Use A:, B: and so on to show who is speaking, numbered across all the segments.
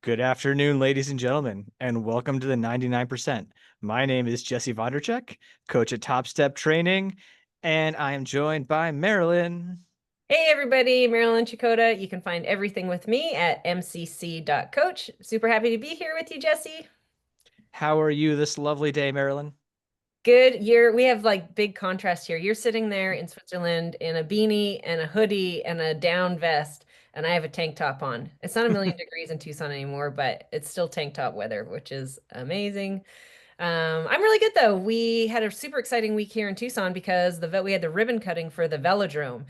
A: Good afternoon, ladies and gentlemen, and welcome to the 99%. My name is Jesse Vonderchek, coach at Top Step Training, and I am joined by Marilyn.
B: Hey everybody, Marilyn Chakota. You can find everything with me at mcc.coach. Super happy to be here with you, Jesse.
A: How are you this lovely day, Marilyn?
B: Good. We have like big contrast here. You're sitting there in Switzerland in a beanie and a hoodie and a down vest, and I have a tank top on. It's not a million degrees in Tucson anymore, but it's still tank top weather, which is amazing. I'm really good though. We had a super exciting week here in Tucson because we had the ribbon cutting for the velodrome,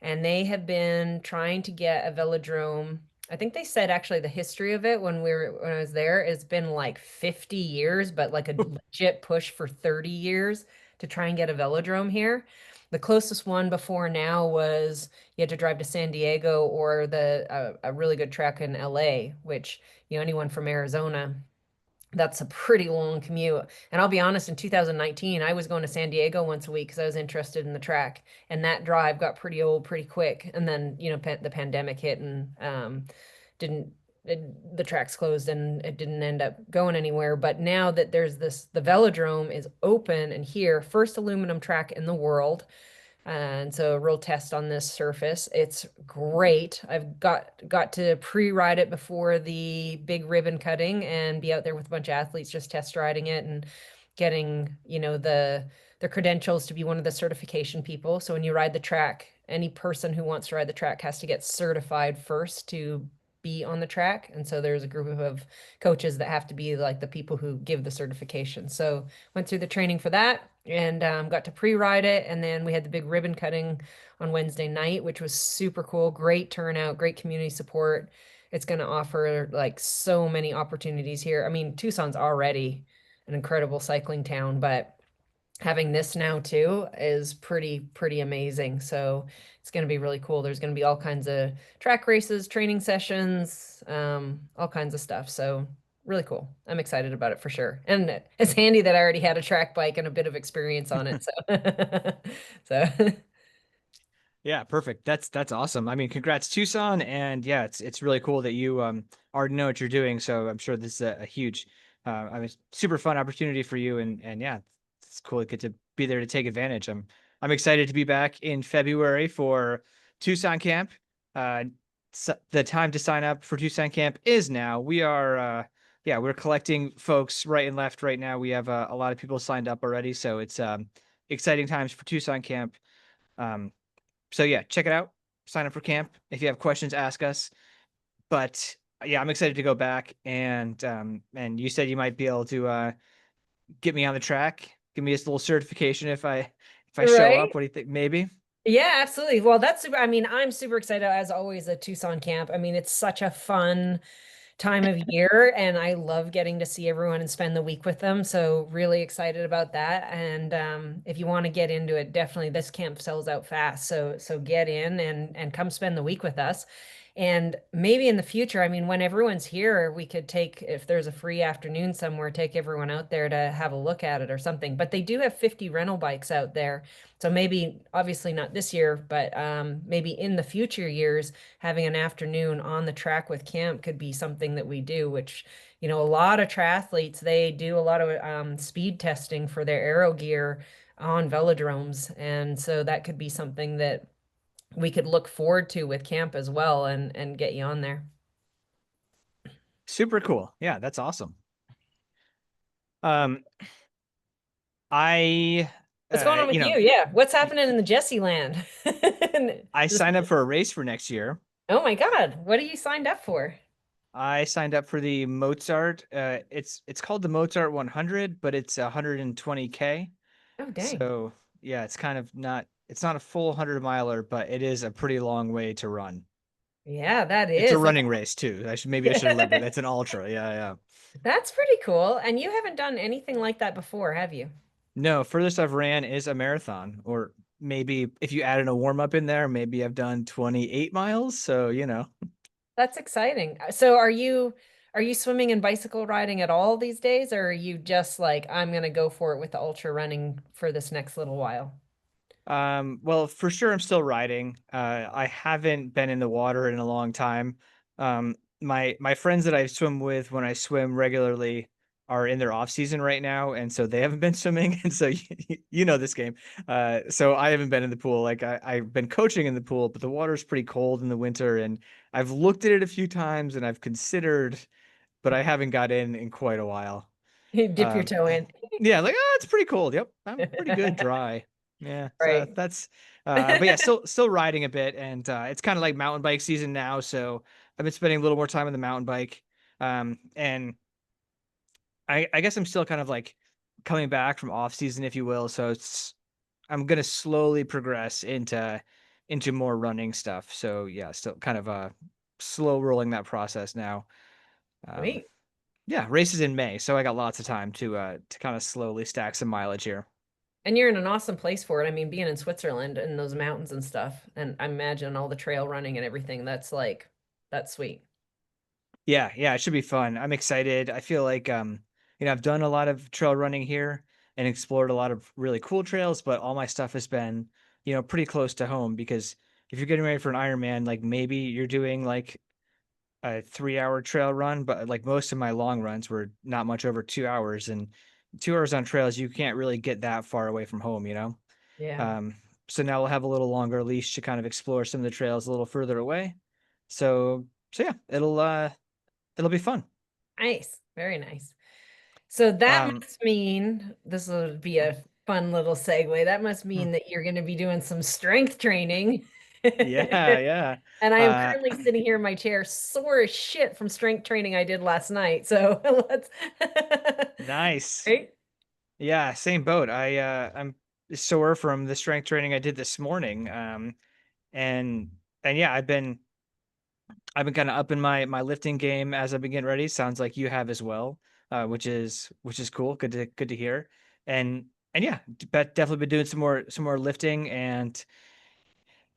B: and they have been trying to get a velodrome. I think they said actually the history of it when I was there, it's been like 50 years, but like a legit push for 30 years to try and get a velodrome here. The closest one before now was you had to drive to San Diego or a really good track in LA, which anyone from Arizona, that's a pretty long commute. And I'll be honest, in 2019, I was going to San Diego once a week because I was interested in the track. And that drive got pretty old pretty quick. And then, the pandemic hit and didn't, the tracks closed and it didn't end up going anywhere. But now that the velodrome is open and here, first aluminum track in the world. And so a real test on this surface. It's great. I've got to pre-ride it before the big ribbon cutting and be out there with a bunch of athletes just test riding it and getting, the credentials to be one of the certification people. So when you ride the track, any person who wants to ride the track has to get certified first to be on the track. And so there's a group of coaches that have to be like the people who give the certification. So went through the training for that and got to pre-ride it. And then we had the big ribbon cutting on Wednesday night, which was super cool. Great turnout, great community support. It's going to offer like so many opportunities here. I mean, Tucson's already an incredible cycling town, but having this now too is pretty amazing. So it's going to be really cool. There's going to be all kinds of track races, training sessions, all kinds of stuff. So really cool. I'm excited about it for sure. And it's handy that I already had a track bike and a bit of experience on it. So, so
A: Yeah, perfect. That's awesome. I mean, congrats, Tucson, and yeah, it's really cool that you already know what you're doing. So I'm sure this is a huge, I mean, super fun opportunity for you, and yeah, it's cool to get to be there to take advantage. I'm excited to be back in February for Tucson Camp. The time to sign up for Tucson Camp is now. We are yeah, we're collecting folks right and left right now. We have a lot of people signed up already, so it's exciting times for Tucson Camp. Um, so yeah, check it out. Sign up for camp. If you have questions, ask us. But yeah, I'm excited to go back and you said you might be able to get me on the track, give me this little certification if I show up.
B: right.
A: What do you think? Maybe.
B: Yeah, absolutely. Well, that's super. I mean, I'm super excited as always at Tucson camp. I mean, it's such a fun time of year and I love getting to see everyone and spend the week with them. So really excited about that. And if you want to get into it, definitely this camp sells out fast. So get in and come spend the week with us. And maybe in the future, I mean, when everyone's here, we could take, if there's a free afternoon somewhere, take everyone out there to have a look at it or something. But they do have 50 rental bikes out there. So maybe, obviously not this year, but maybe in the future years, having an afternoon on the track with camp could be something that we do, which, a lot of triathletes, they do a lot of speed testing for their aero gear on velodromes. And so that could be something that we could look forward to with camp as well and get you on there.
A: Super cool. Yeah, that's awesome. Um, I
B: What's going on with you? Yeah. What's happening in the Jesse land?
A: I
B: Just,
A: signed up for a race for next year.
B: oh my God, what are you signed up for?
A: I signed up for the Mozart. It's called the Mozart 100, but it's 120K.
B: Oh, dang.
A: So yeah, it's not a full 100 miler, but it is a pretty long way to run.
B: Yeah, that
A: It's a
B: is.
A: running race too. I should elaborate. That's an ultra. Yeah, yeah.
B: That's pretty cool. And you haven't done anything like that before, have you?
A: No, furthest I've ran is a marathon, or maybe if you add in a warm up in there, maybe I've done 28 miles. So,
B: That's exciting. So are you swimming and bicycle riding at all these days, or are you just like, I'm gonna go for it with the ultra running for this next little while?
A: well, for sure I'm still riding. I haven't been in the water in a long time. my friends that I swim with when I swim regularly are in their off season right now, and so they haven't been swimming, and so you know this game. So I haven't been in the pool. Like I've been coaching in the pool, but the water's pretty cold in the winter, and I've looked at it a few times and I've considered, but I haven't got in quite a while.
B: You dip your
A: Um,
B: toe in.
A: yeah, like it's pretty cold. Yep, I'm pretty good dry. Yeah, so
B: Right.
A: that's but yeah, still riding a bit, and it's kind of like mountain bike season now, so I've been spending a little more time on the mountain bike. And I guess I'm still kind of like coming back from off season, if you will. So I'm gonna slowly progress into more running stuff. So yeah, still kind of slow rolling that process now. Um,
B: Sweet.
A: yeah, races in May, so I got lots of time to kind of slowly stack some mileage here.
B: And you're in an awesome place for it. I mean, being in Switzerland and those mountains and stuff, and I imagine all the trail running and everything, that's sweet.
A: Yeah, yeah, it should be fun. I'm excited. I feel like I've done a lot of trail running here and explored a lot of really cool trails, but all my stuff has been, pretty close to home because if you're getting ready for an Ironman, like maybe you're doing like a 3 hour trail run, but like most of my long runs were not much over 2 hours, and 2 hours on trails, you can't really get that far away from home.
B: Yeah.
A: Um, so now we'll have a little longer leash to kind of explore some of the trails a little further away. So yeah, it'll be fun.
B: Nice. Very nice. So that
A: Um,
B: must mean this will be a fun little segue. That must
A: hmm,
B: mean that you're going to be doing some strength training.
A: yeah, yeah.
B: And I am
A: Uh,
B: currently sitting here in my chair, sore as shit from strength training I did last night. So let's,
A: nice.
B: right?
A: Yeah, same boat. I'm sore from the strength training I did this morning. And and yeah, I've been kind of upping my lifting game as I've been getting ready. Sounds like you have as well, which is cool. Good to hear. And and yeah, definitely been doing some more lifting. And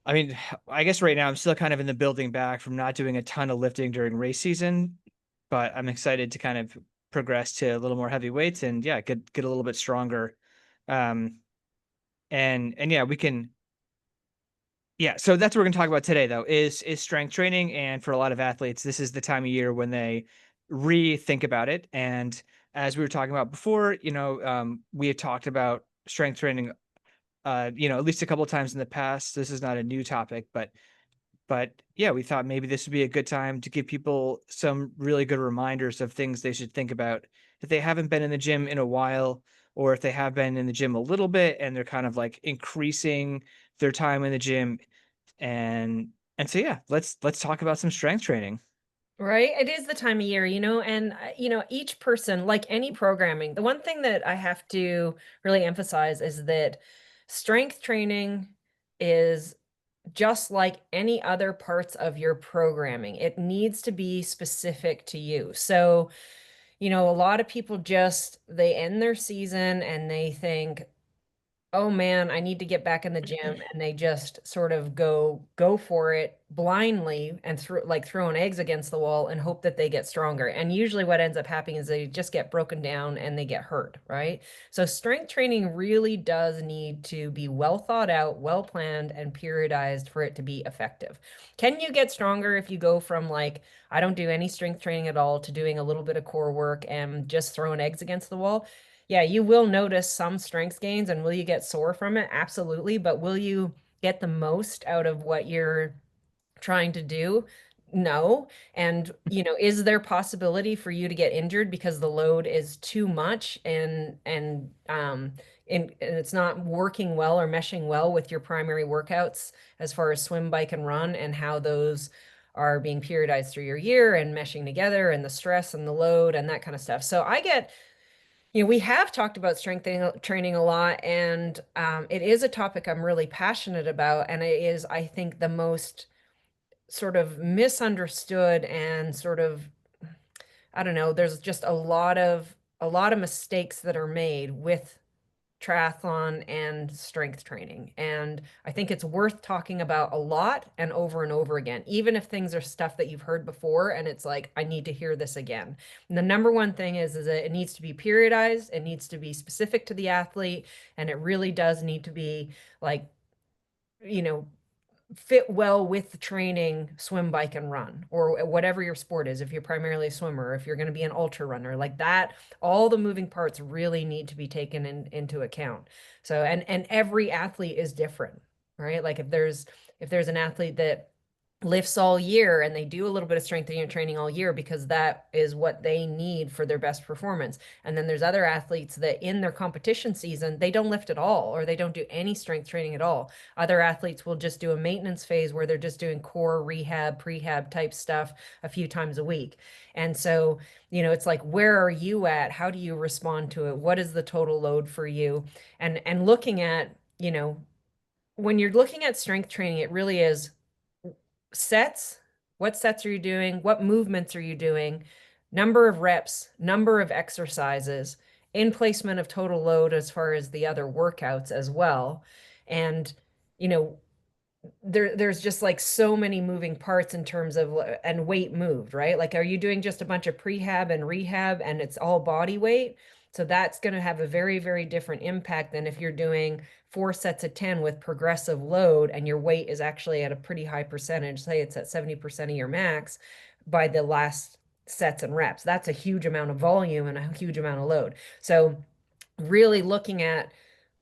A: I mean, I guess right now I'm still kind of in the building back from not doing a ton of lifting during race season, but I'm excited to kind of progress to a little more heavy weights and yeah, get a little bit stronger. Um, and yeah, we can. Yeah, so that's what we're gonna talk about today, though, is strength training, and for a lot of athletes, this is the time of year when they rethink about it. And as we were talking about before, we had talked about strength training, at least a couple of times in the past. This is not a new topic, but yeah, we thought maybe this would be a good time to give people some really good reminders of things they should think about if they haven't been in the gym in a while, or if they have been in the gym a little bit and they're kind of like increasing their time in the gym. And so yeah, let's talk about some strength training.
B: Right? It is the time of year, and each person, like any programming, the one thing that I have to really emphasize is that strength training is just like any other parts of your programming. It needs to be specific to you. So, a lot of people just they end their season and they think, oh man, I need to get back in the gym, and they just sort of go for it blindly and throwing eggs against the wall and hope that they get stronger. And usually what ends up happening is they just get broken down and they get hurt, right? So strength training really does need to be well thought out, well planned, and periodized for it to be effective. Can you get stronger if you go from like, I don't do any strength training at all to doing a little bit of core work and just throwing eggs against the wall? Yeah, you will notice some strength gains, and will you get sore from it? Absolutely. But will you get the most out of what you're trying to do? No. And, is there possibility for you to get injured because the load is too much and it's not working well or meshing well with your primary workouts as far as swim, bike, and run, and how those are being periodized through your year and meshing together, and the stress and the load and that kind of stuff. So we have talked about strength training a lot, and it is a topic I'm really passionate about, and it is, I think, the most sort of misunderstood and sort of, I don't know, there's just a lot of mistakes that are made with triathlon and strength training. And I think it's worth talking about a lot and over again, even if things are stuff that you've heard before and it's like, I need to hear this again. And the number one thing is that it needs to be periodized, it needs to be specific to the athlete, and it really does need to be like, you know, fit well with the training, swim, bike, and run, or whatever your sport is. If you're primarily a swimmer, or if you're going to be an ultra runner, like that, all the moving parts really need to be taken into account. So, and every athlete is different, right? Like if there's an athlete that lifts all year and they do a little bit of strength training all year because that is what they need for their best performance. And then there's other athletes that in their competition season, they don't lift at all or they don't do any strength training at all. Other athletes will just do a maintenance phase where they're just doing core rehab, prehab type stuff a few times a week. And so, it's like, where are you at? How do you respond to it? What is the total load for you? And looking at, when you're looking at strength training, it really is sets. What sets are you doing? What movements are you doing? Number of reps, number of exercises, in placement of total load as far as the other workouts as well. And, you know, there's just like so many moving parts in terms of and weight moved, right? Like, are you doing just a bunch of prehab and rehab and it's all body weight? So that's going to have a very, very different impact than if you're doing 4 sets of 10 with progressive load and your weight is actually at a pretty high percentage. Say it's at 70% of your max by the last sets and reps. That's a huge amount of volume and a huge amount of load. So really looking at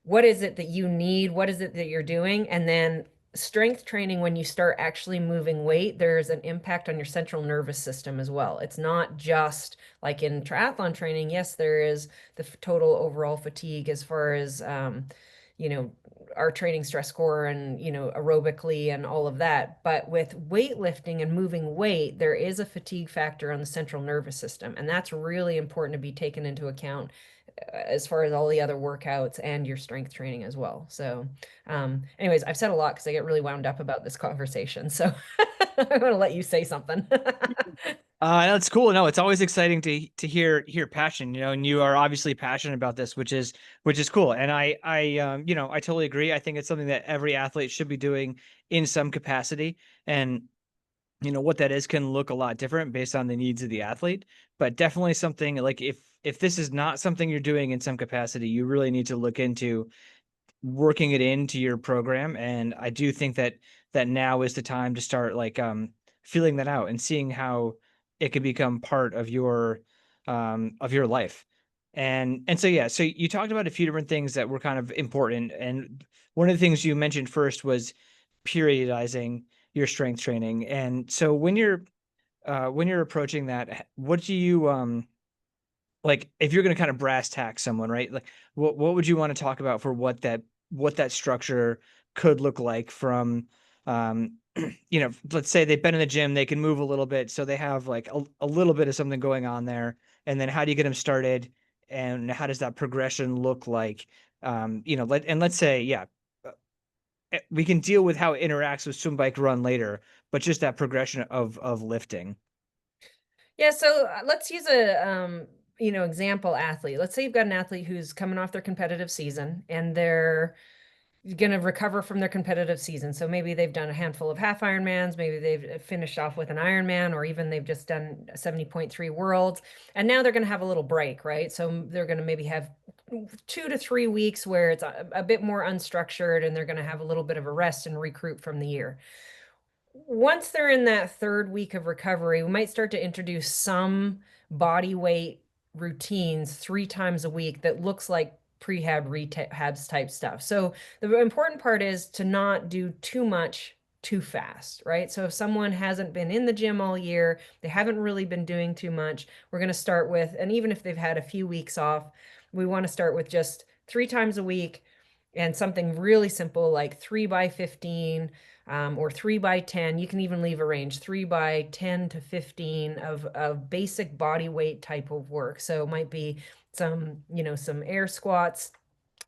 B: what is it that you need, what is it that you're doing, and then strength training, when you start actually moving weight, there's an impact on your central nervous system as well. It's not just like in triathlon training. Yes, there is the total overall fatigue as far as you know our training stress score and aerobically and all of that, but with weightlifting and moving weight, there is a fatigue factor on the central nervous system, and that's really important to be taken into account as far as all the other workouts and your strength training as well. So, anyways, I've said a lot because I get really wound up about this conversation. So I'm going to let you say something.
A: That's cool. No, it's always exciting to hear passion, and you are obviously passionate about this, which is cool. And I totally agree. I think it's something that every athlete should be doing in some capacity. And what that is can look a lot different based on the needs of the athlete, but definitely something like if this is not something you're doing in some capacity, you really need to look into working it into your program. And I do think that now is the time to start like feeling that out and seeing how it can become part of your life. And so yeah, so you talked about a few different things that were kind of important. And one of the things you mentioned first was periodizing your strength training. And so when you're approaching that, what do you like if you're going to kind of brass tack someone, right? Like what would you want to talk about for what that structure could look like from let's say they've been in the gym, they can move a little bit, so they have like a little bit of something going on there. And then how do you get them started and how does that progression look like? Let's say, yeah, we can deal with how it interacts with swim, bike, run later, but just that progression of lifting.
B: Yeah, so let's use a example athlete. Let's say you've got an athlete who's coming off their competitive season and they're going to recover from their competitive season. So maybe they've done a handful of half Ironmans, maybe they've finished off with an Ironman, or even they've just done 70.3 worlds. And now they're going to have a little break, right? So they're going to maybe have 2 to 3 weeks where it's a bit more unstructured and they're going to have a little bit of a rest and recruit from the year. Once they're in that third week of recovery, we might start to introduce some body weight routines 3 times a week that looks like prehab rehabs type stuff. So the important part is to not do too much too fast, right? So if someone hasn't been in the gym all year, they haven't really been doing too much, we're going to start with, and even if they've had a few weeks off, we want to start with just 3 times a week and something really simple like 3 by 15 or 3 by 10. You can even leave a range 3 by 10 to 15 of basic body weight type of work. So it might be some air squats.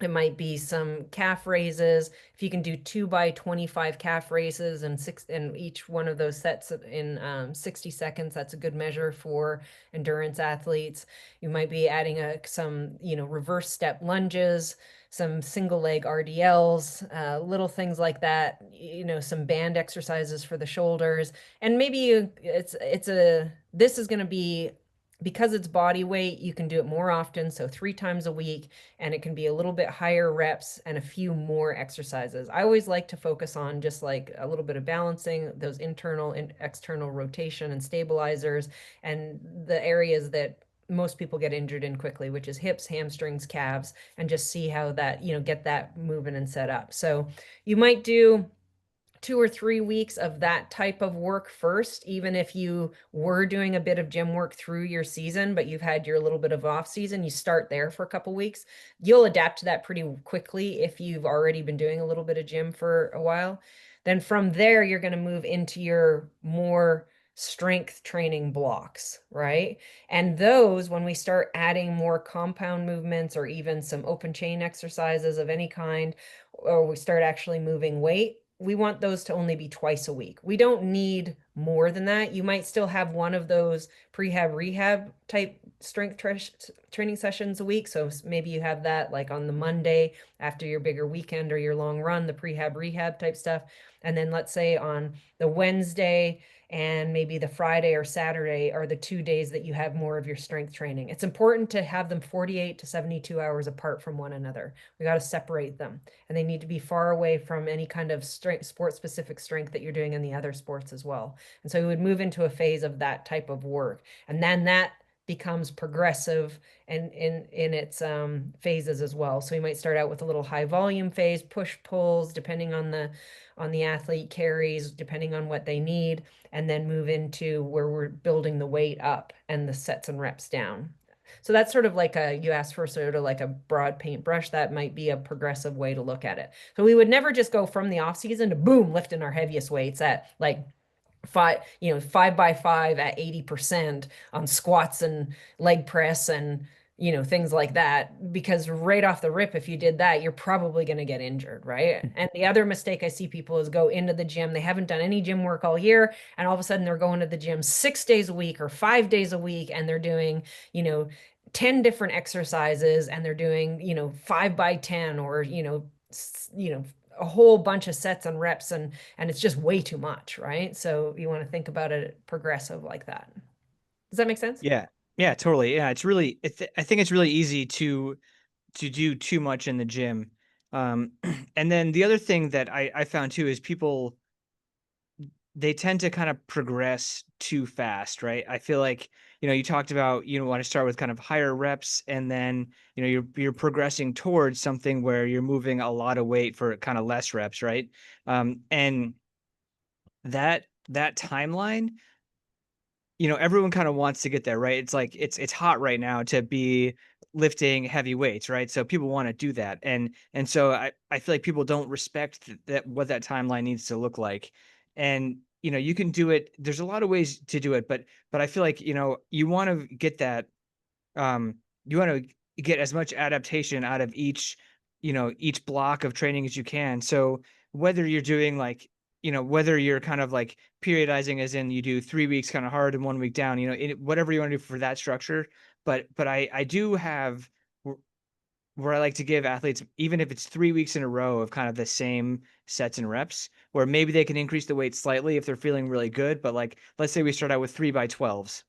B: It might be some calf raises. If you can do 2 by 25 calf raises and each one of those sets in 60 seconds, that's a good measure for endurance athletes. You might be adding some reverse step lunges, some single leg RDLs, little things like that. Some band exercises for the shoulders, and maybe this is going to be because it's body weight, you can do it more often, so 3 times a week, and it can be a little bit higher reps and a few more exercises. I always like to focus on just like a little bit of balancing those internal and external rotation and stabilizers, and the areas that most people get injured in quickly, which is hips, hamstrings, calves, and just see how that, get that moving and set up. So you might do 2 or 3 weeks of that type of work first, even if you were doing a bit of gym work through your season, but you've had your little bit of off season, you start there for a couple weeks. You'll adapt to that pretty quickly if you've already been doing a little bit of gym for a while. Then from there, you're going to move into your more strength training blocks, right? And those, when we start adding more compound movements or even some open chain exercises of any kind, or we start actually moving weight, we want those to only be twice a week. We don't need more than that. You might still have one of those prehab rehab type strength training sessions a week. So maybe you have that like on the Monday after your bigger weekend or your long run, the prehab rehab type stuff. And then let's say on the Wednesday and maybe the Friday or Saturday are the 2 days that you have more of your strength training. It's important to have them 48 to 72 hours apart from one another. We got to separate them, and they need to be far away from any kind of sport specific strength that you're doing in the other sports as well. And so we would move into a phase of that type of work. And then that becomes progressive and in its phases as well. So we might start out with a little high volume phase, push pulls, depending on the athlete, carries, depending on what they need, and then move into where we're building the weight up and the sets and reps down. So that's sort of like you asked for sort of like a broad paintbrush. That might be a progressive way to look at it. So we would never just go from the off season to boom, lifting our heaviest weights at like 5 by 5 at 80% on squats and leg press and things like that, because right off the rip, if you did that, you're probably going to get injured, right? And the other mistake I see people is go into the gym, they haven't done any gym work all year, and all of a sudden they're going to the gym 6 days a week or 5 days a week, and they're doing 10 different exercises, and they're doing 5 by 10 or a whole bunch of sets and reps, and it's just way too much, right? So you want to think about it progressive like that. Does that make sense?
A: Yeah. Yeah, totally. Yeah, it's really I think it's really easy to do too much in the gym. And then the other thing that I found too is people, they tend to kind of progress too fast, right? I feel like, you talked about, want to start with kind of higher reps, and then, you're progressing towards something where you're moving a lot of weight for kind of less reps, right? And that timeline, everyone kind of wants to get there, right? It's like it's hot right now to be lifting heavy weights, right? So people want to do that. And so I feel like people don't respect that what that timeline needs to look like. And you can do it. There's a lot of ways to do it, but I feel like, you want to get that, you want to get as much adaptation out of each block of training as you can. So whether you're doing like, whether you're kind of like periodizing, as in you do 3 weeks kind of hard and 1 week down, whatever you want to do for that structure. But I do have where I like to give athletes, even if it's 3 weeks in a row of kind of the same sets and reps, where maybe they can increase the weight slightly if they're feeling really good. But like, let's say we start out with 3 by 12s,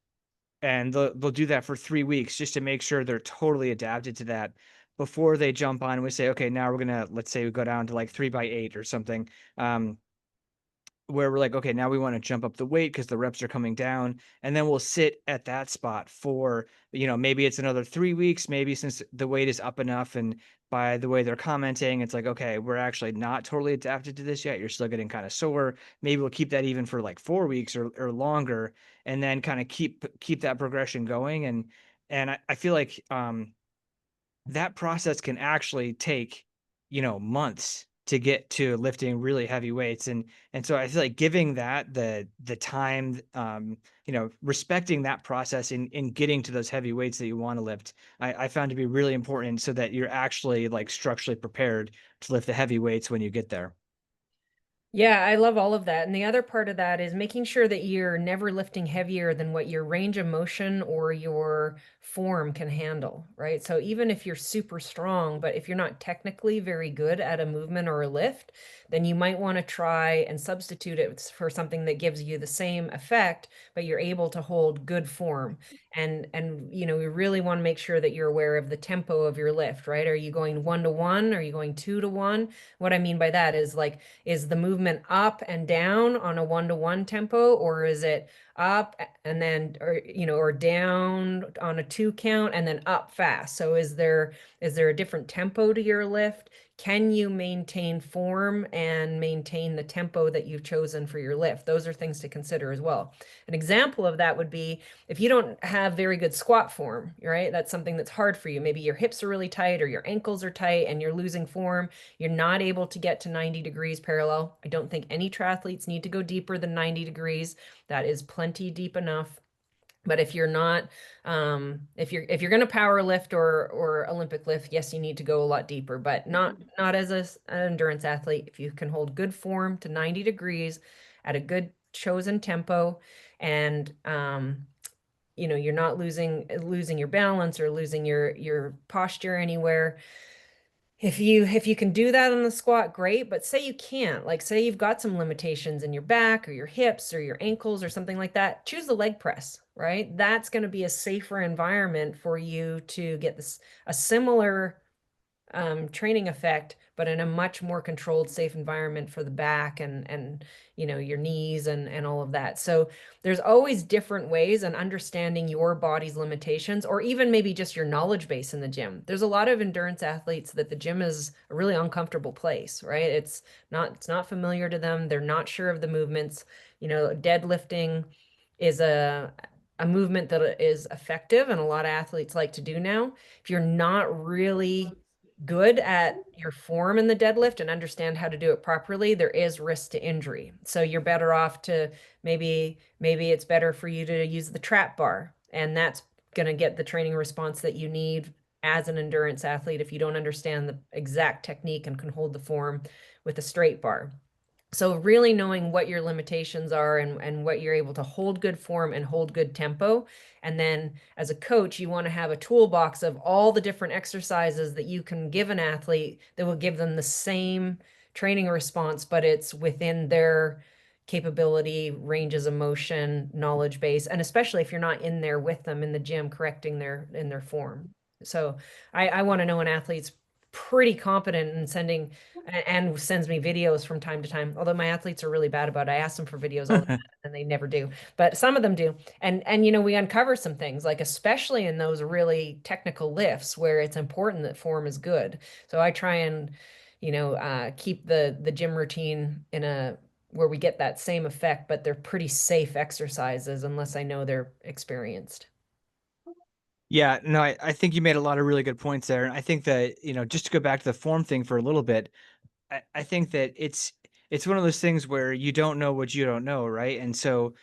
A: and they'll do that for 3 weeks just to make sure they're totally adapted to that before they jump on and we say, okay, now we're gonna, let's say we go down to like 3 by 8 or something. Where we're like, okay, now we want to jump up the weight because the reps are coming down, and then we'll sit at that spot for, maybe it's another 3 weeks, maybe since the weight is up enough, and by the way they're commenting, it's like, okay, we're actually not totally adapted to this yet. You're still getting kind of sore. Maybe we'll keep that even for like 4 weeks or longer, and then kind of keep that progression going. And I feel like that process can actually take, months to get to lifting really heavy weights. And so I feel like giving that the time, respecting that process in getting to those heavy weights that you want to lift, I found to be really important so that you're actually like structurally prepared to lift the heavy weights when you get there.
B: Yeah, I love all of that. And the other part of that is making sure that you're never lifting heavier than what your range of motion or your form can handle, right? So even if you're super strong, but if you're not technically very good at a movement or a lift, then you might want to try and substitute it for something that gives you the same effect, but you're able to hold good form. And we really want to make sure that you're aware of the tempo of your lift, right? Are you going 1 to 1? Are you going 2 to 1? What I mean by that is like, is the movement up and down on a 1 to 1 tempo, or is it up and then, or down on a 2 count and then up fast? So is there a different tempo to your lift? Can you maintain form and maintain the tempo that you've chosen for your lift? Those are things to consider as well. An example of that would be if you don't have very good squat form, right? That's something that's hard for you. Maybe your hips are really tight or your ankles are tight and you're losing form. You're not able to get to 90 degrees parallel. I don't think any triathletes need to go deeper than 90 degrees. That is plenty deep enough. But if you're not, if you're going to power lift or Olympic lift, yes, you need to go a lot deeper, but not as an endurance athlete. If you can hold good form to 90 degrees at a good chosen tempo, and you're not losing your balance or losing your posture anywhere. If you can do that on the squat, great. But say you can't, like say you've got some limitations in your back or your hips or your ankles or something like that, choose the leg press, right? That's going to be a safer environment for you to get a similar training effect, but in a much more controlled, safe environment for the back and your knees and all of that. So there's always different ways, and understanding your body's limitations, or even maybe just your knowledge base in the gym. There's a lot of endurance athletes that the gym is a really uncomfortable place, right? It's not familiar to them. They're not sure of the movements. Deadlifting is a movement that is effective and a lot of athletes like to do now. If you're not really good at your form in the deadlift and understand how to do it properly, there is risk to injury. So you're better off to maybe it's better for you to use the trap bar, and that's going to get the training response that you need as an endurance athlete if you don't understand the exact technique and can hold the form with a straight bar. So really knowing what your limitations are and what you're able to hold good form and hold good tempo. And then as a coach, you want to have a toolbox of all the different exercises that you can give an athlete that will give them the same training response, but it's within their capability, ranges of motion, knowledge base, and especially if you're not in there with them in the gym correcting their form. So I want to know an athlete's pretty competent in and sends me videos from time to time. Although my athletes are really bad about it. I ask them for videos all the time and they never do. But some of them do. And we uncover some things, like especially in those really technical lifts where it's important that form is good. So I try and, keep the gym routine in a where we get that same effect, but they're pretty safe exercises unless I know they're experienced.
A: Yeah, no, I think you made a lot of really good points there. And I think that, just to go back to the form thing for a little bit, I think that it's one of those things where you don't know what you don't know, right? And so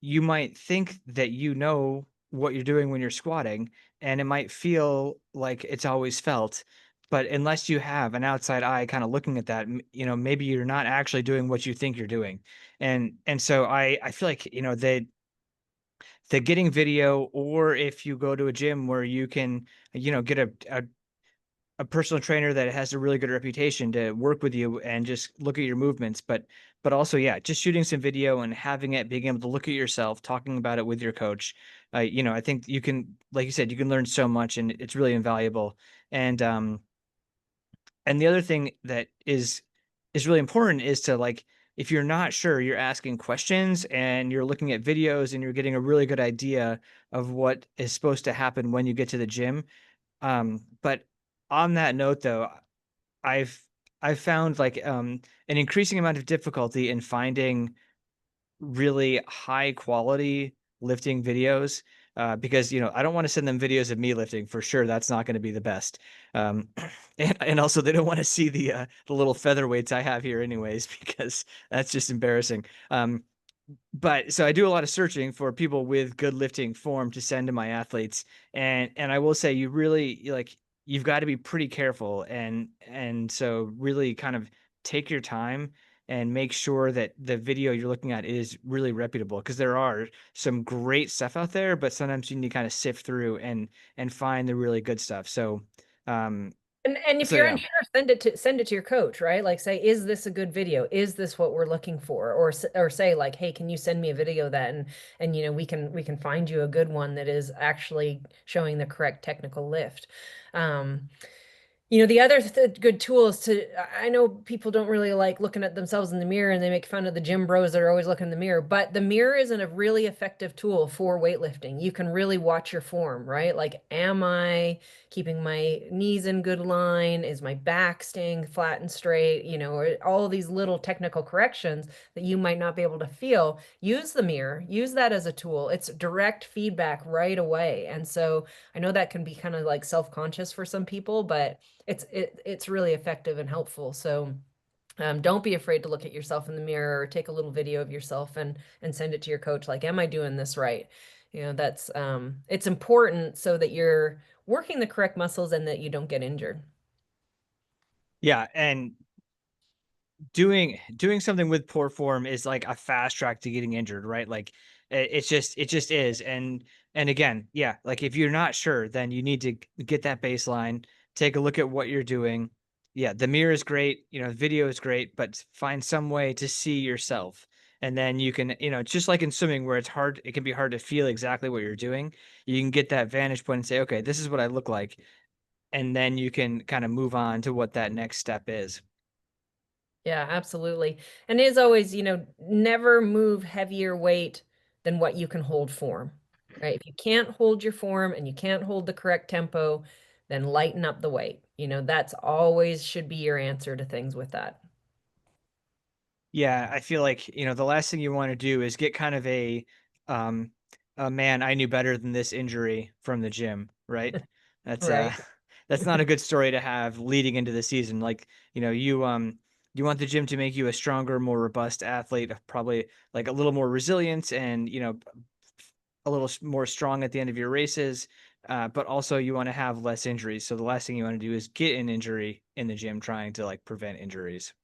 A: you might think that you know what you're doing when you're squatting, and it might feel like it's always felt. But unless you have an outside eye kind of looking at that, maybe you're not actually doing what you think you're doing. And so I feel like, the getting video, or if you go to a gym where you can, get a personal trainer that has a really good reputation to work with you and just look at your movements, but also, yeah, just shooting some video and having it, being able to look at yourself, talking about it with your coach. I think you can, like you said, you can learn so much, and it's really invaluable. And the other thing that is really important is to, like, if you're not sure, you're asking questions and you're looking at videos and you're getting a really good idea of what is supposed to happen when you get to the gym. But on that note, though, I've I've found, like, an increasing amount of difficulty in finding really high quality lifting videos, because, I don't wanna send them videos of me lifting for sure. That's not gonna be the best. Um, and also they don't wanna see the little featherweights I have here anyways, because that's just embarrassing. But so I do a lot of searching for people with good lifting form to send to my athletes, and I will say, you've got to be pretty careful, and so really kind of take your time and make sure that the video you're looking at is really reputable, because there are some great stuff out there, but sometimes you need to kind of sift through and find the really good stuff. So, um
B: And if
A: So
B: you're
A: yeah.
B: unsure, send it to your coach, right? Like say, is this a good video? Is this what we're looking for? Or say like, hey, can you send me a video that and we can find you a good one that is actually showing the correct technical lift. Um, the other good tool is I know people don't really like looking at themselves in the mirror and they make fun of the gym bros that are always looking in the mirror, but the mirror isn't a really effective tool for weightlifting. You can really watch your form, right? Like, am I keeping my knees in good line? Is my back staying flat and straight? Or all of these little technical corrections that you might not be able to feel. Use the mirror, use that as a tool. It's direct feedback right away. And so I know that can be kind of like self-conscious for some people, but it's really effective and helpful. So don't be afraid to look at yourself in the mirror or take a little video of yourself and send it to your coach. Like, am I doing this right? That's it's important so that you're working the correct muscles and that you don't get injured.
A: Yeah, and doing something with poor form is like a fast track to getting injured, right? Like it just is. And again, yeah, like if you're not sure, then you need to get that baseline, take a look at what you're doing. Yeah, the mirror is great, video is great, but find some way to see yourself. And then you can, just like in swimming where it can be hard to feel exactly what you're doing. You can get that vantage point and say, okay, this is what I look like. And then you can kind of move on to what that next step is.
B: Yeah, absolutely. And as always, never move heavier weight than what you can hold form, right? If you can't hold your form and you can't hold the correct tempo, then lighten up the weight. That's always should be your answer to things with that.
A: Yeah, I feel like, the last thing you want to do is get kind of um a man, I knew better than this injury from the gym, right? That's
B: Right.
A: that's not a good story to have leading into the season. Like, you want the gym to make you a stronger, more robust athlete, probably like a little more resilient and, a little more strong at the end of your races. But also you want to have less injuries. So the last thing you want to do is get an injury in the gym trying to like prevent injuries.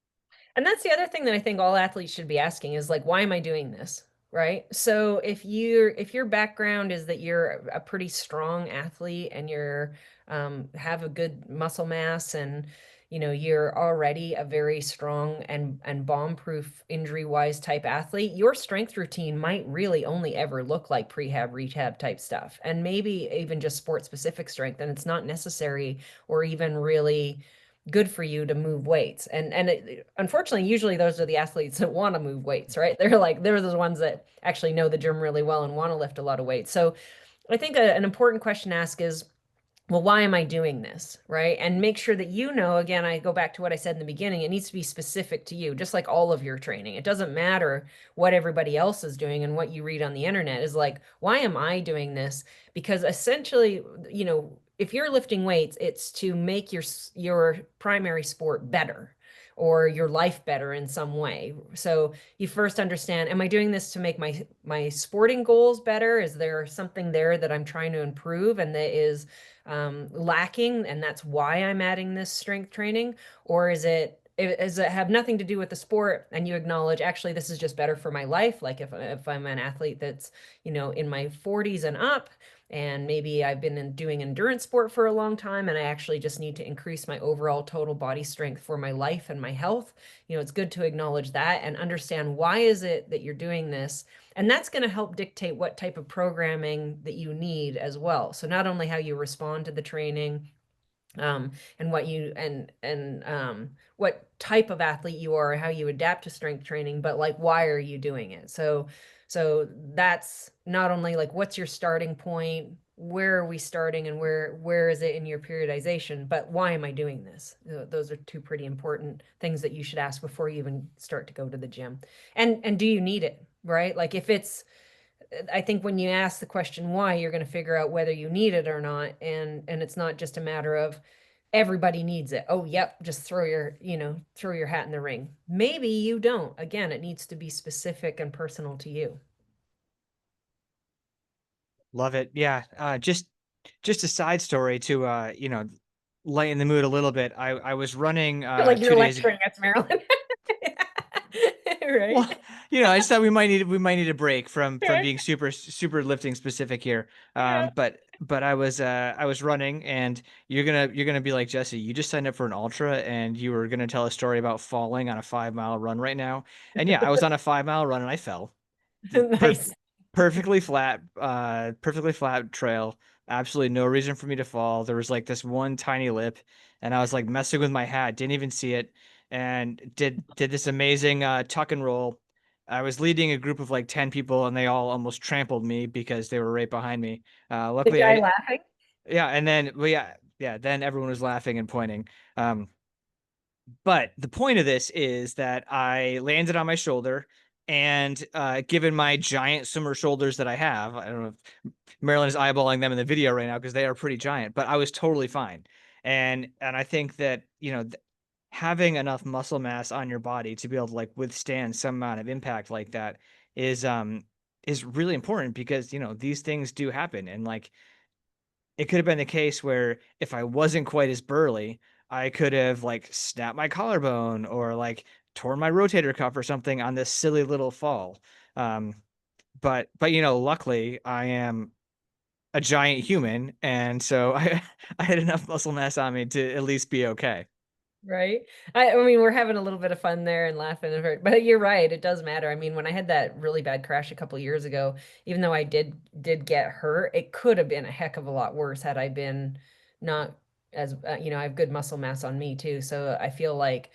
B: And that's the other thing that I think all athletes should be asking is like, why am I doing this? Right. So if your background is that you're a pretty strong athlete and you're have a good muscle mass and you're already a very strong and bomb-proof injury-wise type athlete, your strength routine might really only ever look like prehab, rehab type stuff, and maybe even just sport-specific strength, and it's not necessary or even really good for you to move weights. Unfortunately, usually those are the athletes that want to move weights, right? They're the ones that actually know the gym really well and want to lift a lot of weight. So I think an important question to ask is, well, why am I doing this? Right. And make sure that again, I go back to what I said in the beginning, it needs to be specific to you, just like all of your training. It doesn't matter what everybody else is doing and what you read on the internet is like, why am I doing this? Because essentially, if you're lifting weights, it's to make your primary sport better or your life better in some way. So you first understand, am I doing this to make my sporting goals better? Is there something there that I'm trying to improve and that is lacking, and that's why I'm adding this strength training? Or does it have nothing to do with the sport and you acknowledge actually this is just better for my life? Like if I'm an athlete that's in my 40s and up, and maybe I've been doing endurance sport for a long time and I actually just need to increase my overall total body strength for my life and my health. It's good to acknowledge that and understand why is it that you're doing this, and that's going to help dictate what type of programming that you need as well. So not only how you respond to the training, and what type of athlete you are, how you adapt to strength training, but like why are you doing it? So that's not only like what's your starting point, where are we starting, and where is it in your periodization, but why am I doing this? Those are two pretty important things that you should ask before you even start to go to the gym. And do you need it, right? Like if it's I think when you ask the question why, you're going to figure out whether you need it or not. And it's not just a matter of everybody needs it. Oh, yep, just throw your hat in the ring. Maybe you don't. Again, it needs to be specific and personal to you.
A: Love it. Yeah. Just a side story to lighten the mood a little bit. I was running
B: Like you're
A: 2 days ago.
B: lecturing us, Marilyn.
A: Well,
B: Right?
A: I just thought we might need a break from
B: Okay.
A: being super lifting specific here.
B: Yeah.
A: but I was running, and you're gonna be like, Jesse, you just signed up for an ultra and you were gonna tell a story about falling on a 5 mile run right now. And yeah, I was on a 5 mile run and I fell. Per
B: Nice.
A: perfectly flat trail. Absolutely no reason for me to fall. There was like this one tiny lip, and I was like messing with my hat, didn't even see it, and did this amazing tuck and roll. I was leading a group of like 10 people, and they all almost trampled me because they were right behind me.
B: The
A: Luckily,
B: guy laughing.
A: yeah, and then, well, yeah, then everyone was laughing and pointing. But the point of this is that I landed on my shoulder, and given my giant swimmer shoulders that I have, I don't know if Marilyn is eyeballing them in the video right now because they are pretty giant, but I was totally fine. And I think that, having enough muscle mass on your body to be able to like withstand some amount of impact like that is is really important because, these things do happen. And like it could have been the case where if I wasn't quite as burly, I could have like snapped my collarbone or like torn my rotator cuff or something on this silly little fall. Um, but luckily I am a giant human, and so I had enough muscle mass on me to at least be okay.
B: Right. I mean, we're having a little bit of fun there and laughing and hurt, but you're right. It does matter. I mean, when I had that really bad crash a couple years ago, even though I did get hurt, it could have been a heck of a lot worse had I been not as I have good muscle mass on me too. So I feel like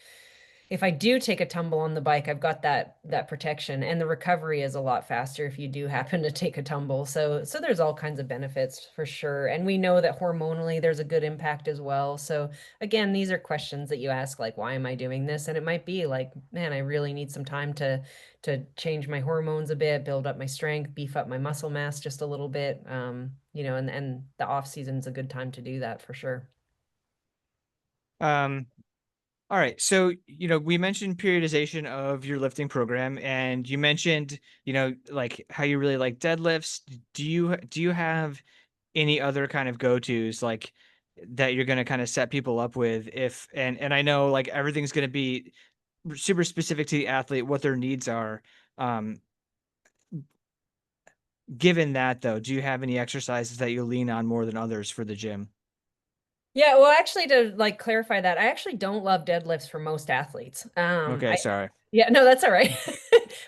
B: if I do take a tumble on the bike, I've got that protection, and the recovery is a lot faster if you do happen to take a tumble. So there's all kinds of benefits for sure. And we know that hormonally there's a good impact as well. So again, these are questions that you ask like, why am I doing this? And it might be like, man, I really need some time to change my hormones a bit, build up my strength, beef up my muscle mass just a little bit. And the off season's a good time to do that for sure.
A: Um, all right. So, we mentioned periodization of your lifting program, and you mentioned, like how you really like deadlifts. Do you have any other kind of go-tos like that you're going to kind of set people up with if and I know like everything's going to be super specific to the athlete, what their needs are. Um, Given that though, do you have any exercises that you lean on more than others for the gym?
B: Yeah, well, actually, to like clarify that, I actually don't love deadlifts for most athletes.
A: Okay, sorry.
B: Yeah, no, that's all right.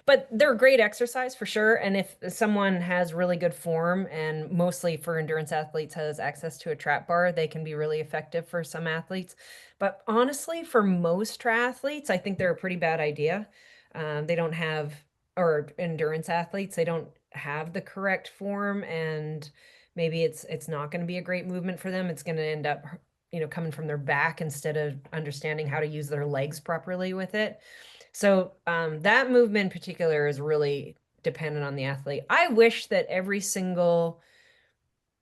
B: But they're a great exercise for sure. And if someone has really good form, and mostly for endurance athletes has access to a trap bar, they can be really effective for some athletes. But honestly, for most triathletes, I think they're a pretty bad idea. They don't have, or endurance athletes, they don't have the correct form, and maybe it's not going to be a great movement for them. It's going to end up, coming from their back instead of understanding how to use their legs properly with it. So that movement in particular is really dependent on the athlete. I wish that every single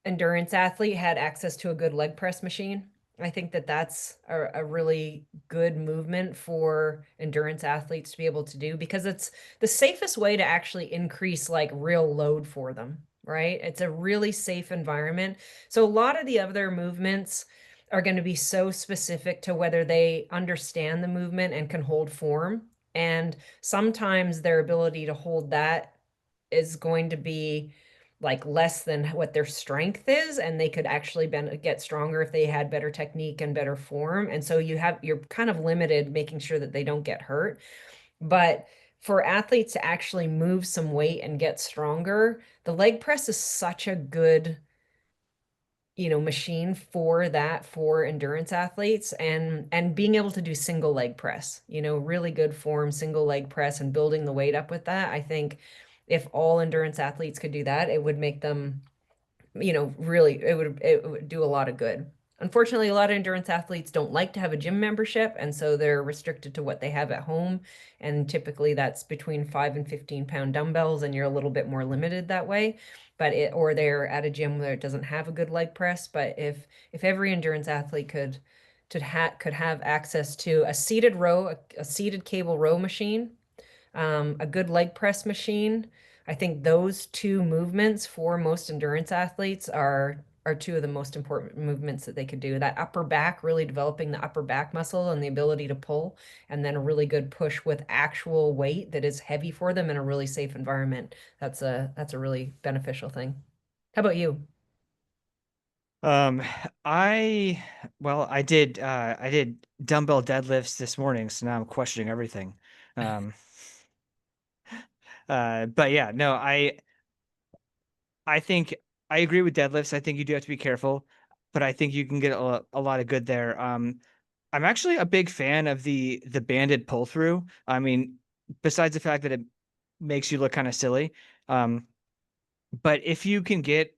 B: endurance athlete had access to a good leg press machine. I think that that's a really good movement for endurance athletes to be able to do because it's the safest way to actually increase like real load for them, right? It's a really safe environment. So a lot of the other movements are going to be so specific to whether they understand the movement and can hold form. And sometimes their ability to hold that is going to be like less than what their strength is, and they could actually get stronger if they had better technique and better form. And so you're kind of limited making sure that they don't get hurt. But for athletes to actually move some weight and get stronger, the leg press is such a good machine for that, for endurance athletes, and being able to do single leg press, really good form single leg press and building the weight up with that. I think if all endurance athletes could do that, it would make them, really, it would do a lot of good. Unfortunately, a lot of endurance athletes don't like to have a gym membership, and so they're restricted to what they have at home. And typically that's between 5 and 15 pound dumbbells, and you're a little bit more limited that way. Or they're at a gym where it doesn't have a good leg press. But if every endurance athlete could have access to a seated row, a seated cable row machine, a good leg press machine. I think those two movements for most endurance athletes are two of the most important movements that they could do. That upper back, really developing the upper back muscle and the ability to pull, and then a really good push with actual weight that is heavy for them in a really safe environment. That's a really beneficial thing. How about you?
A: Um, I I did dumbbell deadlifts this morning, so now I'm questioning everything. Um, but yeah, no, I think I agree with deadlifts. I think you do have to be careful, but I think you can get a lot of good there. I'm actually a big fan of the banded pull through. I mean, besides the fact that it makes you look kind of silly, um, but if you can get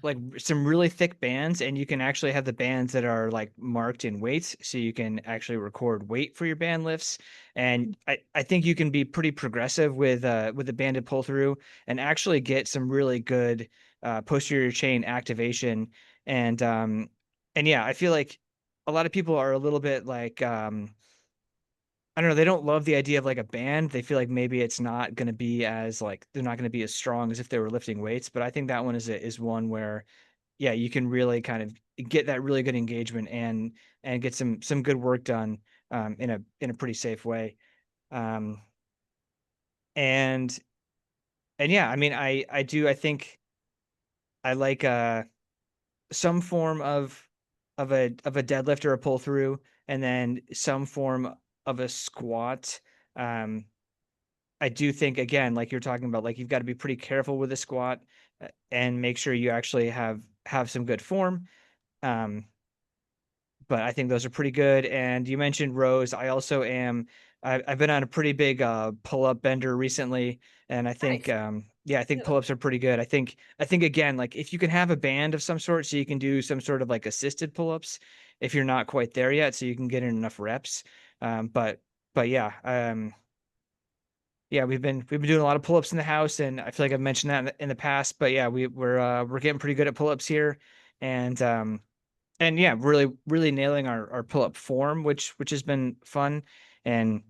A: like some really thick bands and you can actually have the bands that are like marked in weights so you can actually record weight for your band lifts, and I think you can be pretty progressive with the banded pull through and actually get some really good posterior chain activation. And yeah, I feel like a lot of people are a little bit like I don't know, they don't love the idea of like a band. They feel like maybe it's not going to be as like they're not going to be as strong as if they were lifting weights, but I think that one is one where yeah, you can really kind of get that really good engagement and get some good work done in a pretty safe way. Um, and and yeah, I mean, I think I like some form of a deadlift or a pull through, and then some form of a squat. Um, I do think again, like you're talking about, like you've got to be pretty careful with a squat and make sure you actually have some good form. Um, but I think those are pretty good. And you mentioned rows. I also am. I've been on a pretty big pull up bender recently, and I think
B: Nice.
A: yeah, I think pull ups are pretty good. I think again, like if you can have a band of some sort, so you can do some sort of like assisted pull ups if you're not quite there yet, so you can get in enough reps. Um, but but yeah, yeah, we've been doing a lot of pull ups in the house, and I feel like I've mentioned that in the past. But yeah, we're getting pretty good at pull ups here, and and yeah, really nailing our pull up form, which has been fun, and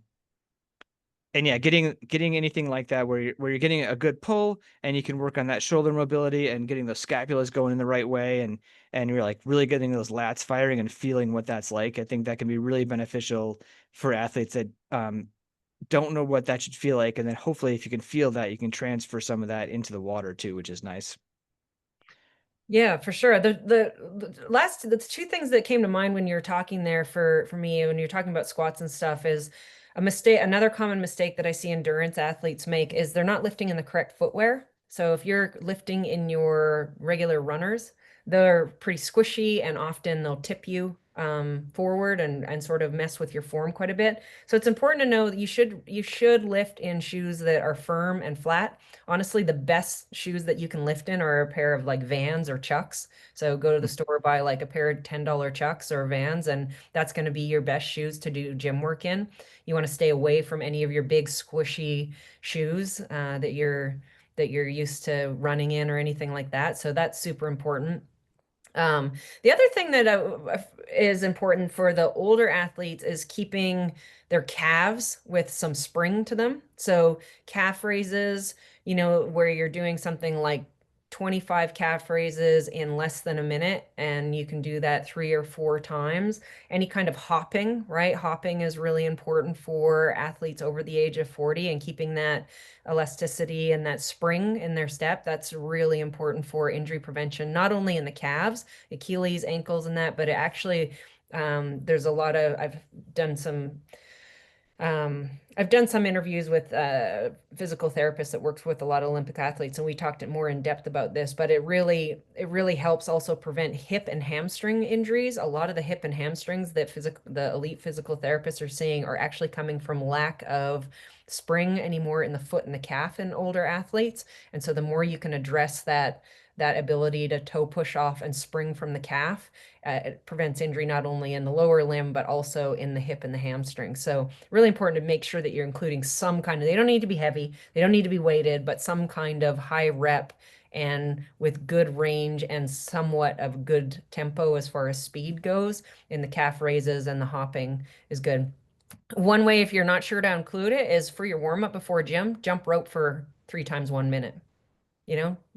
A: and yeah, getting anything like that where you're getting a good pull and you can work on that shoulder mobility and getting those scapulas going in the right way, and you're like really getting those lats firing and feeling what that's like. I think that can be really beneficial for athletes that don't know what that should feel like, and then hopefully if you can feel that, you can transfer some of that into the water too, which is nice.
B: Yeah, for sure. The two things that came to mind when you were talking there for me when you're talking about squats and stuff is a mistake. Another common mistake that I see endurance athletes make is they're not lifting in the correct footwear. So if you're lifting in your regular runners, they're pretty squishy and often they'll tip you forward and sort of mess with your form quite a bit. So it's important to know that you should lift in shoes that are firm and flat. Honestly, the best shoes that you can lift in are a pair of like Vans or Chucks. So go to the store, buy like a pair of $10 Chucks or Vans, and that's going to be your best shoes to do gym work in. You want to stay away from any of your big squishy shoes that you're used to running in or anything like that. So that's super important. Um, the other thing that is important for the older athletes is keeping their calves with some spring to them. So calf raises, where you're doing something like 25 calf raises in less than a minute, and you can do that 3 or 4 times. Any kind of hopping, right? Hopping is really important for athletes over the age of 40 and keeping that elasticity and that spring in their step. That's really important for injury prevention, not only in the calves, Achilles, ankles, and that, but it actually, there's a lot of, done some I've done some interviews with physical therapists that works with a lot of Olympic athletes, and we talked more in depth about this. But it really helps also prevent hip and hamstring injuries. A lot of the hip and hamstrings that the elite physical therapists are seeing are actually coming from lack of spring anymore in the foot and the calf in older athletes. And so the more you can address that ability to toe push off and spring from the calf, it prevents injury not only in the lower limb but also in the hip and the hamstring. So really important to make sure that you're including some kind of, they don't need to be heavy, they don't need to be weighted, but some kind of high rep and with good range and somewhat of good tempo as far as speed goes in the calf raises, and the hopping is good. One way, if you're not sure to include it, is for your warm up before gym, jump rope for 3 times 1 minute.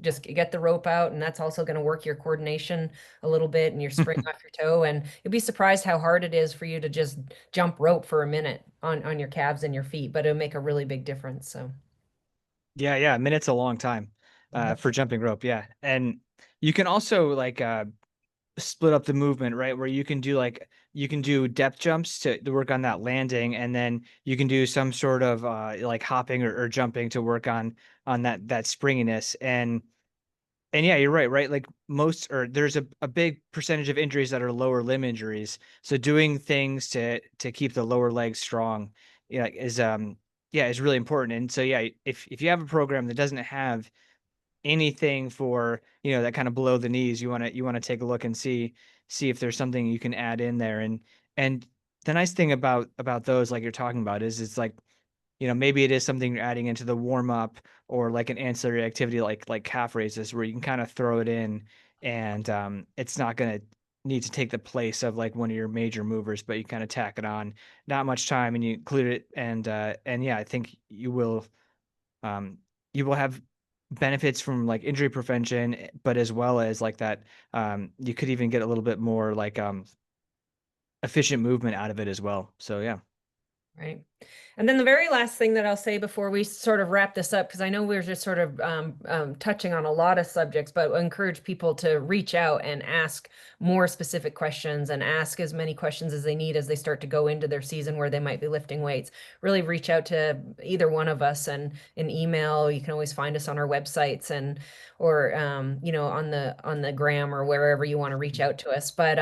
B: Just get the rope out, and that's also going to work your coordination a little bit and your spring off your toe. And you'll be surprised how hard it is for you to just jump rope for a minute on your calves and your feet, but it'll make a really big difference. So,
A: Yeah, yeah, a minute's a long time
B: mhm.
A: for jumping rope. Yeah, and you can also like split up the movement, right? Where you can do like you can do depth jumps to work on that landing, and then you can do some sort of like hopping or jumping to work on that springiness. And yeah, you're right, right? Like most or there's a big percentage of injuries that are lower limb injuries. So doing things to keep the lower legs strong, yeah, is really important. And so yeah, if you have a program that doesn't have anything for, that kind of below the knees, you want to take a look and see if there's something you can add in there. And the nice thing about those, like you're talking about, is it's like, maybe it is something you're adding into the warm up, or like an ancillary activity like calf raises, where you can kind of throw it in, and it's not going to need to take the place of like one of your major movers, but you kind of tack it on, not much time, and you include it. And yeah, I think um, you will have benefits from like injury prevention, but as well as like that, you could even get a little bit more like efficient movement out of it as well. So yeah.
B: Right. And then the very last thing that I'll say before we sort of wrap this up, because I know we're just sort of touching on a lot of subjects, but I encourage people to reach out and ask more specific questions and ask as many questions as they need as they start to go into their season where they might be lifting weights. Really reach out to either one of us and an email. You can always find us on our websites and or on the gram or wherever you want to reach out to us. But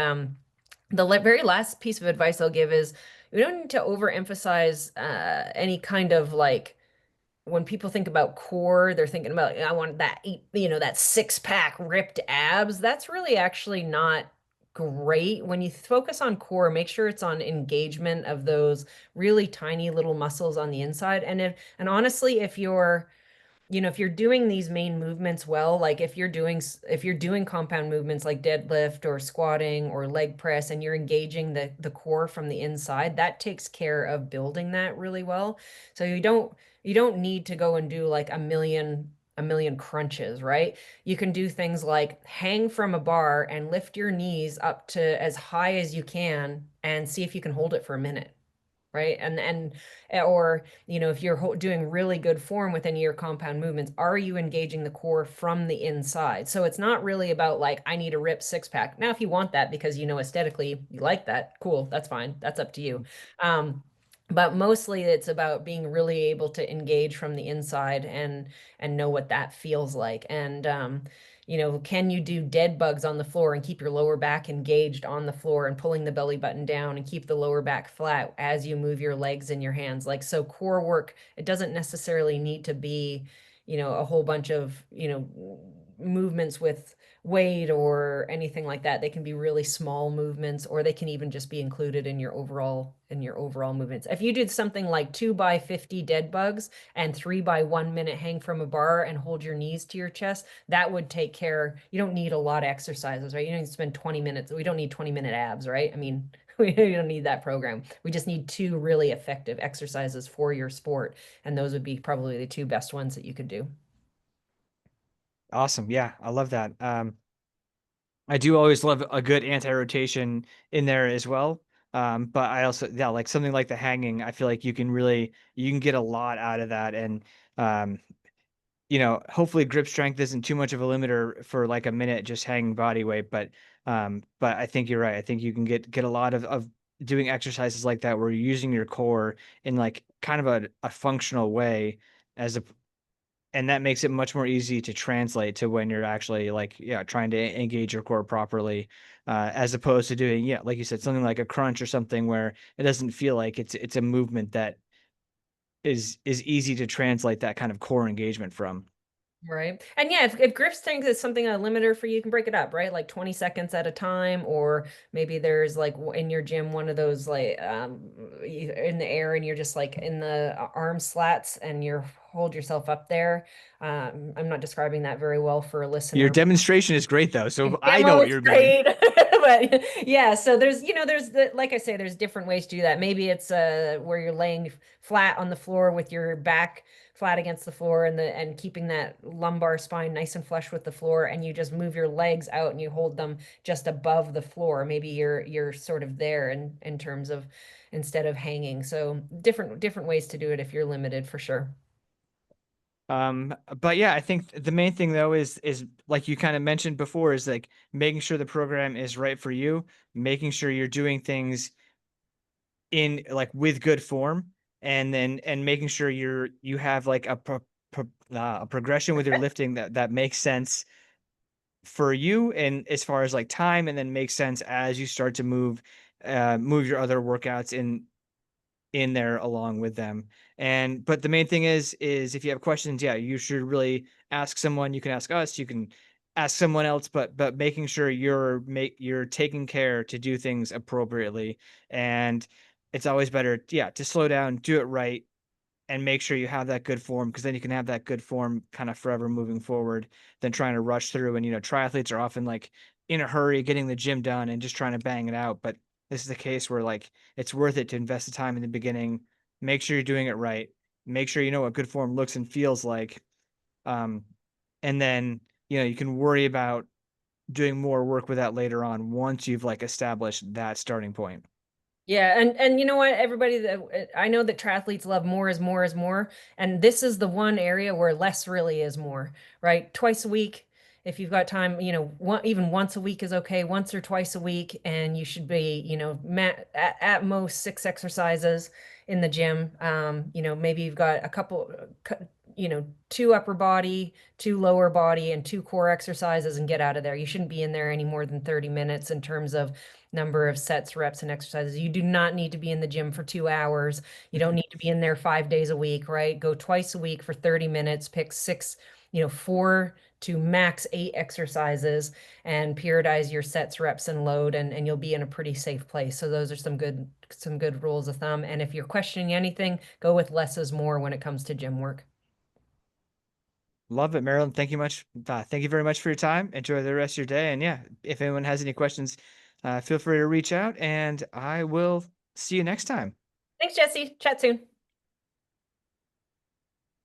B: the very last piece of advice I'll give is we don't need to overemphasize any kind of like when people think about core, they're thinking about I want that that six pack ripped abs. That's really actually not great. When you focus on core, make sure it's on engagement of those really tiny little muscles on the inside. And honestly, if you're doing these main movements well, like if you're doing compound movements like deadlift or squatting or leg press and you're engaging the core from the inside, that takes care of building that really well. So you don't need to go and do like a million crunches, right? You can do things like hang from a bar and lift your knees up to as high as you can and see if you can hold it for a minute, right? Or if you're doing really good form with any of your compound movements, are you engaging the core from the inside? So it's not really about like I need a rip six pack. Now if you want that because aesthetically you like that, cool, that's fine, that's up to you. But mostly it's about being really able to engage from the inside and know what that feels like. And can you do dead bugs on the floor and keep your lower back engaged on the floor and pulling the belly button down and keep the lower back flat as you move your legs and your hands? Like, so core work, it doesn't necessarily need to be, a whole bunch of, movements with weight or anything like that. They can be really small movements, or they can even just be included in your overall movements. If you did something like 2 by 50 dead bugs and 3 by 1 minute hang from a bar and hold your knees to your chest, that would take care. You don't need a lot of exercises, right? You don't need to spend 20 minutes. We don't need 20-minute abs, right? I mean, we don't need that program. We just need two really effective exercises for your sport, and those would be probably the two best ones that you could do.
A: Awesome. Yeah, I love that. I do always love a good anti-rotation in there as well. But I also, yeah, like something like the hanging, I feel like you can get a lot out of that. And, um, hopefully grip strength isn't too much of a limiter for like a minute just hanging body weight. But I think you're right. I think you can get a lot of doing exercises like that where you're using your core in like kind of a functional way, as a and that makes it much more easy to translate to when you're actually like, yeah, trying to engage your core properly, as opposed to doing, yeah, like you said, something like a crunch or something where it doesn't feel like it's a movement that is easy to translate that kind of core engagement from.
B: Right. And yeah, if grip strength is something a limiter for you, you can break it up, right? Like 20 seconds at a time, or maybe there's like in your gym one of those like in the air and you're just like in the arm slats and you're hold yourself up there. I'm not describing that very well for a
A: Your
B: listener.
A: demonstration is great though, so I know
B: Demo
A: what
B: is
A: you're doing.
B: great. But yeah, so there's like I say, there's different ways to do that. Maybe it's where you're laying flat on the floor with your back flat against the floor and keeping that lumbar spine nice and flush with the floor, and you just move your legs out and you hold them just above the floor. Maybe you're sort of there in terms of instead of hanging. So different ways to do it if you're limited for sure.
A: But yeah, I think the main thing though is like you kind of mentioned before, is like making sure the program is right for you, making sure you're doing things in like with good form, and then and making sure you have like a progression with your lifting that makes sense for you, and as far as like time, and then makes sense as you start to move your other workouts in there along with them. And but the main thing is if you have questions, yeah, you should really ask someone. You can ask us, you can ask someone else, but making sure you're taking care to do things appropriately. And it's always better, yeah, to slow down, do it right, and make sure you have that good form, because then you can have that good form kind of forever moving forward than trying to rush through. And triathletes are often like in a hurry getting the gym done and just trying to bang it out. But this is the case where like it's worth it to invest the time in the beginning, make sure you're doing it right, make sure you know what good form looks and feels like. Um, and then you can worry about doing more work with that later on once you've like established that starting point.
B: Yeah, and you know what? Everybody that I know that triathletes love more is more is more, and this is the one area where less really is more, right? Twice a week, if you've got time, even once a week is okay, once or twice a week, and you should be, at most 6 exercises in the gym. Maybe you've got a couple, two upper body, two lower body, and two core exercises, and get out of there. You shouldn't be in there any more than 30 minutes in terms of number of sets, reps, and exercises. You do not need to be in the gym for 2 hours. You don't need to be in there 5 days a week, right? Go twice a week for 30 minutes, pick six, 4 to max 8 exercises, and periodize your sets, reps, and load, and you'll be in a pretty safe place. So those are some good rules of thumb. And if you're questioning anything, go with less is more when it comes to gym work.
A: Love it, Marilyn. Thank you much. Thank you very much for your time. Enjoy the rest of your day. And yeah, if anyone has any questions, feel free to reach out, and I will see you next time.
B: Thanks, Jesse. Chat soon.